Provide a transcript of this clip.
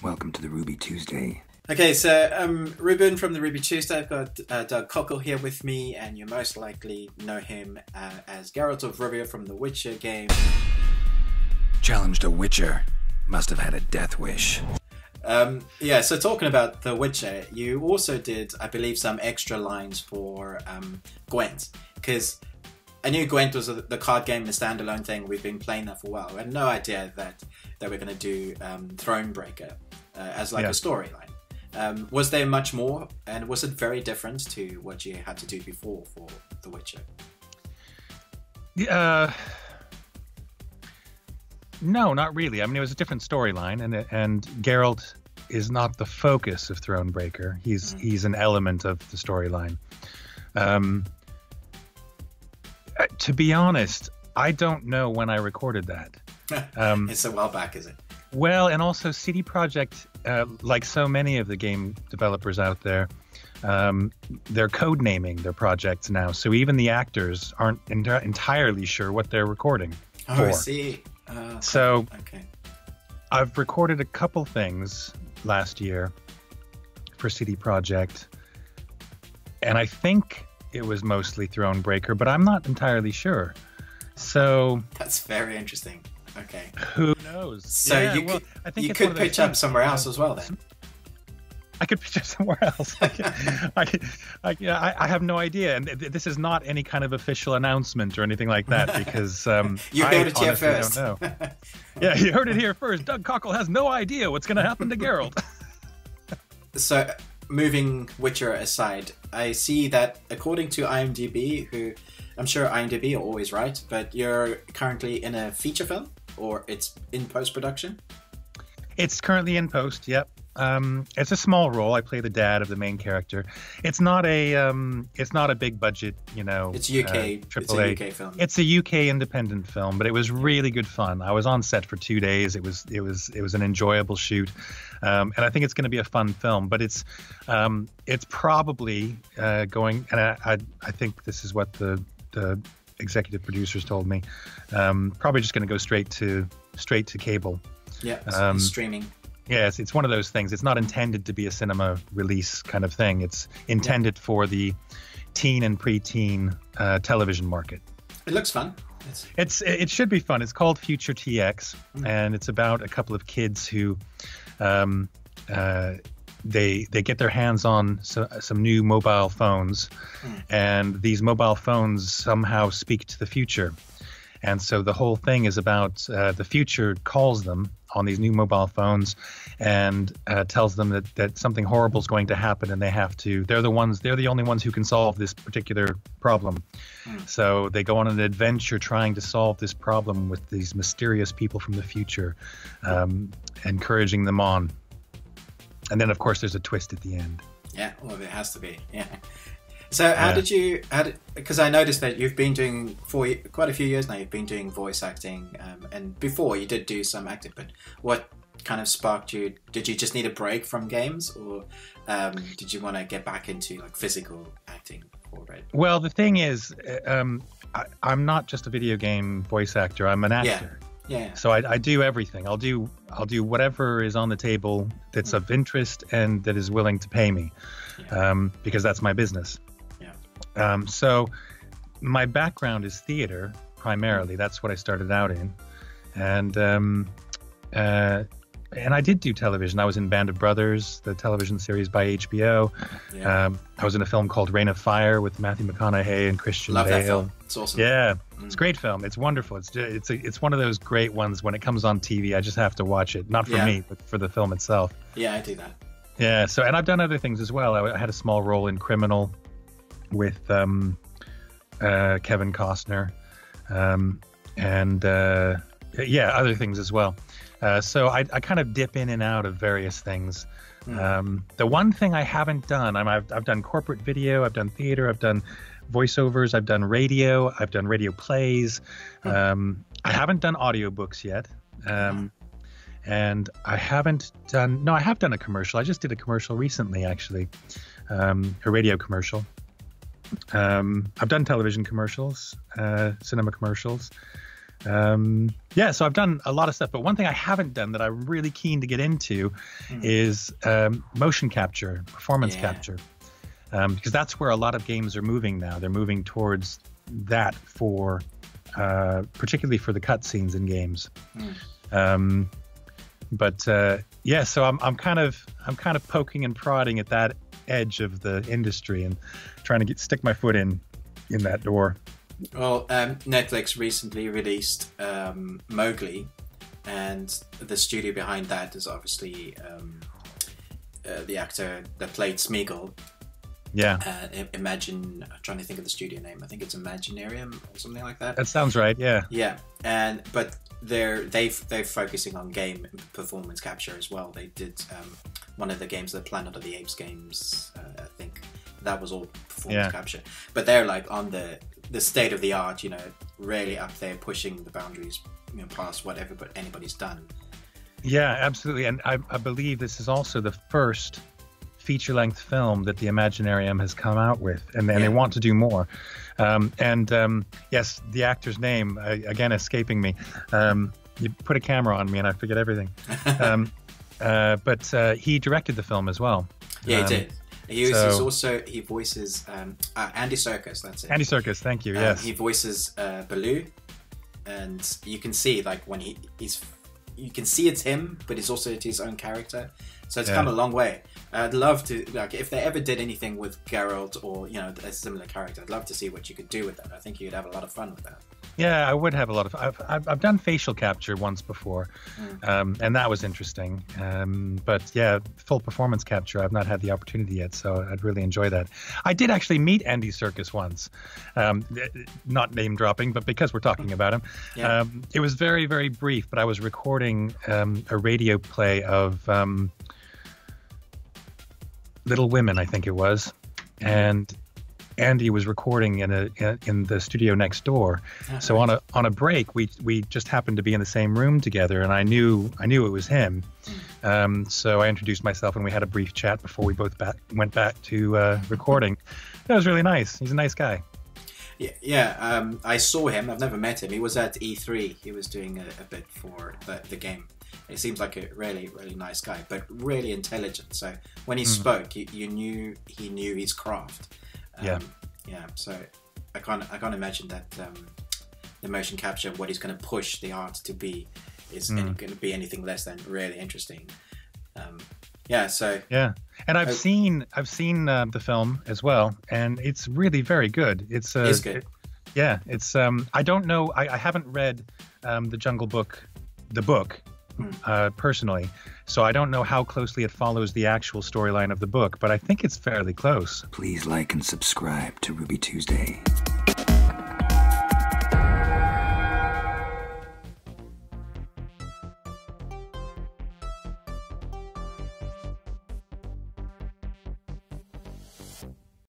Welcome to the Ruby Tuesday. Okay, so Ruben from the Ruby Tuesday. I've got Doug Cockle here with me, and you most likely know him as Geralt of Rivia from the Witcher game. Challenged a Witcher. Must have had a death wish. Yeah, so talking about the Witcher, you also did, I believe, some extra lines for Gwent, because I knew Gwent was the card game, the standalone thing. We've been playing that for a while. I had no idea that we're going to do Thronebreaker as like a storyline. Was there much more, and was it very different to what you had to do before for The Witcher? No, not really. I mean, it was a different storyline, and Geralt is not the focus of Thronebreaker. He's an element of the storyline. To be honest, I don't know when I recorded that. It's a while back, is it? Well, and also CD Projekt, like so many of the game developers out there, they're code naming their projects now. So even the actors aren't entirely sure what they're recording for. Oh, I see. So okay. I've recorded a couple things last year for CD Projekt, and I think it was mostly Thronebreaker, but I'm not entirely sure. So that's very interesting. Okay. Who knows? So yeah, I think you could pitch up somewhere else as well then. I could pitch up somewhere else. I have no idea, and this is not any kind of official announcement or anything like that, because you heard it here first. Don't know. Yeah, you heard it here first. Doug Cockle has no idea what's going to happen to Geralt. So, moving Witcher aside, I see that according to IMDb, who I'm sure IMDb are always right, but you're currently in a feature film, or it's in post-production? It's currently in post, yep. It's a small role. I play the dad of the main character. It's not a big budget, It's UK. AAA. It's a UK film. It's a UK independent film, but it was really good fun. I was on set for 2 days. It was an enjoyable shoot, and I think it's going to be a fun film. But it's probably going, and I think this is what the executive producers told me. Probably just going to go straight to cable. Yeah, streaming. Yes, it's one of those things. It's not intended to be a cinema release kind of thing. It's intended for the teen and preteen television market. It looks fun. It should be fun. It's called Future TX, and it's about a couple of kids who they get their hands on some new mobile phones, and these mobile phones somehow speak to the future. And so the whole thing is about the future calls them on these new mobile phones and tells them that something horrible is going to happen, and they're the only ones who can solve this particular problem. So they go on an adventure trying to solve this problem with these mysterious people from the future, encouraging them on. And then, of course, there's a twist at the end. Yeah, well, there has to be. Yeah. So because I noticed that you've been doing, for quite a few years now, you've been doing voice acting, and before you did do some acting, but what kind of sparked you? Did you just need a break from games, or did you want to get back into like physical acting already? Well, the thing is, I'm not just a video game voice actor, I'm an actor. Yeah. So I do everything. I'll do whatever is on the table that's of interest and that is willing to pay me, because that's my business. So my background is theater primarily. That's what I started out in, and I did do television. I was in Band of Brothers, the television series by HBO. I was in a film called Reign of Fire with Matthew McConaughey and Christian Bale. Love that film. It's awesome. Yeah, it's a great film. It's wonderful. It's one of those great ones. When it comes on TV, I just have to watch it. Not for me, but for the film itself. Yeah, I do that. Yeah. So, and I've done other things as well. I had a small role in Criminal with Kevin Costner, and other things as well. So I kind of dip in and out of various things. The one thing I haven't done, I've done corporate video, I've done theater, I've done voiceovers, I've done radio plays. I haven't done audiobooks yet. And I have done a commercial. I just did a commercial recently, actually, a radio commercial. I've done television commercials, cinema commercials. Yeah, so I've done a lot of stuff, but one thing I haven't done that I'm really keen to get into is motion capture, performance capture, because that's where a lot of games are moving now. They're moving towards that for, particularly for the cutscenes in games. Yeah, so I'm kind of poking and prodding at that edge of the industry and trying to stick my foot in that door. Well, Netflix recently released Mowgli, and the studio behind that is obviously the actor that played Smeagol. Yeah. I'm trying to think of the studio name. I think it's Imaginarium or something like that. That sounds right. Yeah. Yeah, but they're focusing on game performance capture as well. They did one of the games, the Planet of the Apes games. I think that was all performance capture. But they're like on the state of the art, really up there, pushing the boundaries, past what anybody's done. Yeah, absolutely. And I believe this is also the first feature-length film that the Imaginarium has come out with, and they want to do more. Yes, the actor's name, again, escaping me. You put a camera on me and I forget everything. But he directed the film as well. Yeah, he did. He voices Andy Serkis. That's it. Andy Serkis, thank you. Yes, he voices Baloo, and you can see when you can see it's him, but it's also his own character. So it's come a long way. I'd love to, if they ever did anything with Geralt or a similar character, I'd love to see what you could do with that. I think you'd have a lot of fun with that. Yeah, I would have a lot of. I've done facial capture once before, and that was interesting. But yeah, full performance capture, I've not had the opportunity yet, so I'd really enjoy that. I did actually meet Andy Serkis once, not name dropping, but because we're talking about him, it was very, very brief. But I was recording a radio play of Little Women, I think it was, and Andy was recording in the studio next door. So on a break, we just happened to be in the same room together, and I knew it was him. So I introduced myself, and we had a brief chat before we both went back to recording. That was really nice. He's a nice guy. Yeah. I saw him. I've never met him. He was at E3. He was doing a bit for the game. He seems like a really, really nice guy, but really intelligent. So when he spoke, you knew he knew his craft. So I can't imagine that the motion capture, what he's going to push the art to be, is going to be anything less than really interesting. And I've seen the film as well, and it's really very good. It's good. It's I don't know. I haven't read the Jungle Book, the book. Personally, so I don't know how closely it follows the actual storyline of the book, but I think it's fairly close. Please like and subscribe to Ruby Tuesday.